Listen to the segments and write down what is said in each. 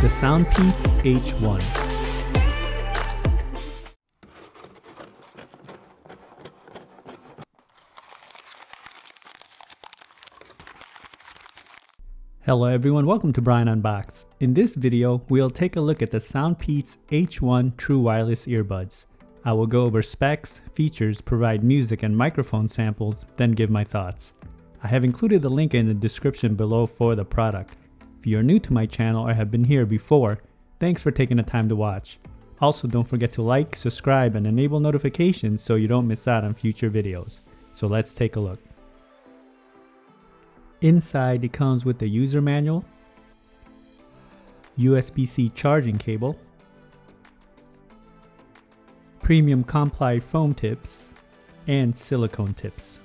the SoundPEATS H1. Hello everyone, welcome to Brian Unboxed. In this video, we'll take a look at the SoundPEATS H1 True Wireless Earbuds. I will go over specs, features, provide music and microphone samples, then give my thoughts. I have included the link in the description below for the product. If you are new to my channel or have been here before, thanks for taking the time to watch. Also, don't forget to like, subscribe, and enable notifications so you don't miss out on future videos. So let's take a look. Inside, it comes with the user manual, USB-C charging cable, premium comply foam tips, and silicone tips.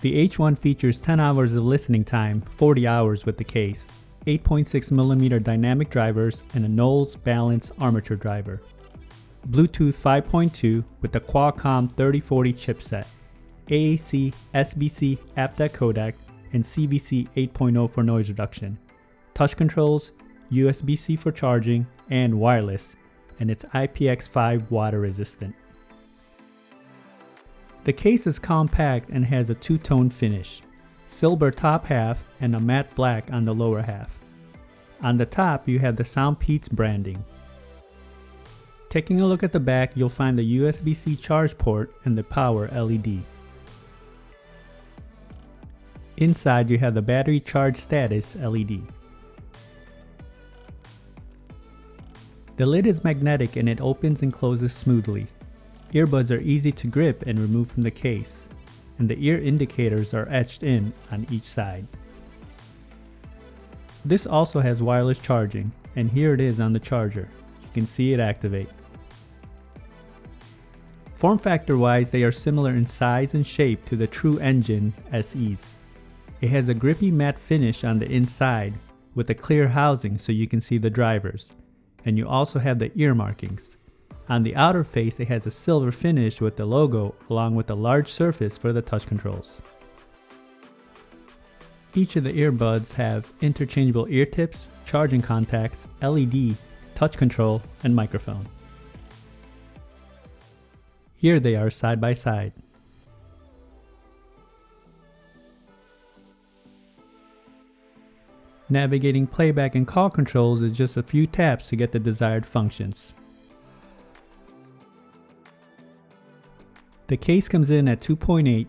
The H1 features 10 hours of listening time, 40 hours with the case, 8.6mm dynamic drivers, and a Knowles Balance armature driver. Bluetooth 5.2 with the Qualcomm 3040 chipset, AAC, SBC, aptX codec, and CVC 8.0 for noise reduction. Touch controls, USB-C for charging, and wireless, and it's IPX5 water resistant. The case is compact and has a two-tone finish, silver top half and a matte black on the lower half. On the top you have the SoundPEATS branding. Taking a look at the back, you'll find the USB-C charge port and the power LED. Inside you have the battery charge status LED. The lid is magnetic and it opens and closes smoothly. Earbuds are easy to grip and remove from the case, and the ear indicators are etched in on each side. This also has wireless charging, and here it is on the charger. You can see it activate. Form factor wise, they are similar in size and shape to the True Engine SEs. It has a grippy matte finish on the inside with a clear housing so you can see the drivers, and you also have the ear markings. On the outer face, it has a silver finish with the logo along with a large surface for the touch controls. Each of the earbuds have interchangeable ear tips, charging contacts, LED, touch control, and microphone. Here they are side by side. Navigating playback and call controls is just a few taps to get the desired functions. The case comes in at 2.8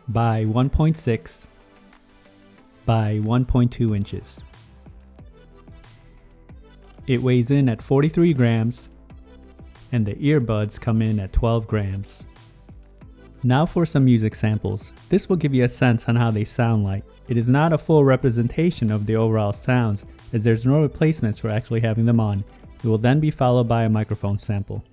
by 1.6 by 1.2 inches. It weighs in at 43 grams and the earbuds come in at 12 grams. Now for some music samples. This will give you a sense on how they sound like. It is not a full representation of the overall sounds as there's no replacements for actually having them on. It will then be followed by a microphone sample.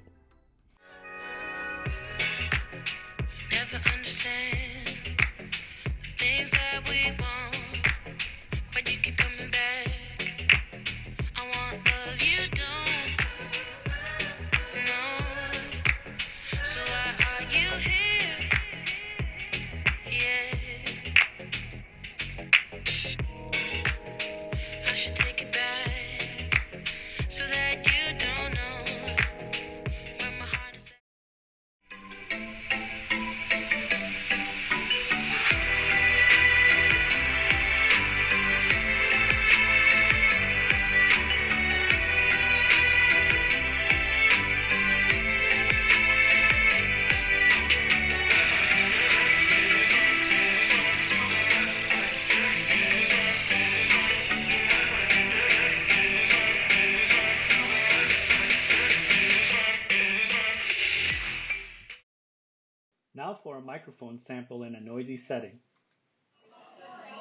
Now for a microphone sample in a noisy setting.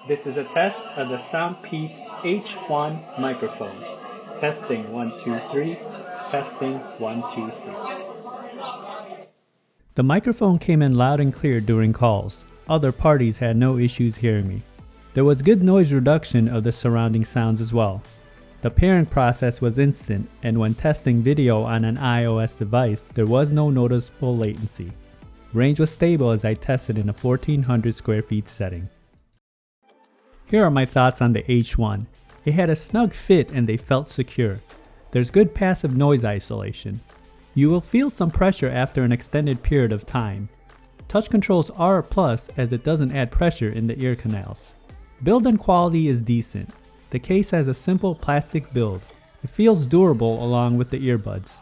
This is a test of the SoundPEATS H1 microphone. Testing 1, 2, 3. Testing 1, 2, 3. The microphone came in loud and clear during calls. Other parties had no issues hearing me. There was good noise reduction of the surrounding sounds as well. The pairing process was instant, and when testing video on an iOS device, there was no noticeable latency. Range was stable as I tested in a 1400 square feet setting. Here are my thoughts on the H1. It had a snug fit and they felt secure. There's good passive noise isolation. You will feel some pressure after an extended period of time. Touch controls are a plus as it doesn't add pressure in the ear canals. Build and quality is decent. The case has a simple plastic build. It feels durable along with the earbuds.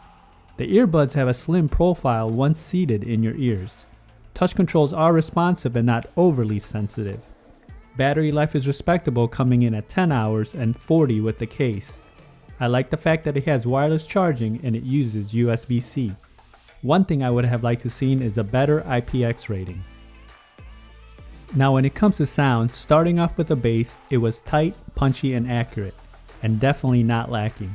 The earbuds have a slim profile once seated in your ears. Touch controls are responsive and not overly sensitive. Battery life is respectable, coming in at 10 hours and 40 with the case. I like the fact that it has wireless charging and it uses USB-C. One thing I would have liked to seen is a better IPX rating. Now when it comes to sound, starting off with the bass, it was tight, punchy and accurate, and definitely not lacking.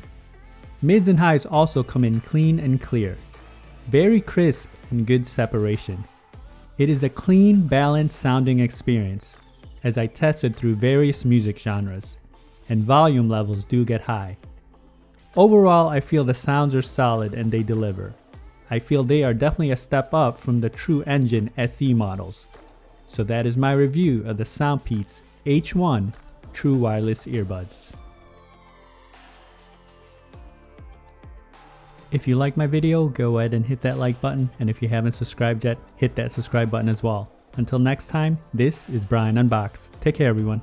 Mids and highs also come in clean and clear. Very crisp and good separation. It is a clean, balanced sounding experience, as I tested through various music genres, and volume levels do get high. Overall, I feel the sounds are solid and they deliver. I feel they are definitely a step up from the True Engine SE models. So that is my review of the SoundPEATS H1 True Wireless Earbuds. If you like my video, go ahead and hit that like button, and if you haven't subscribed yet, hit that subscribe button as well. Until next time, this is Brian Unboxed. Take care everyone.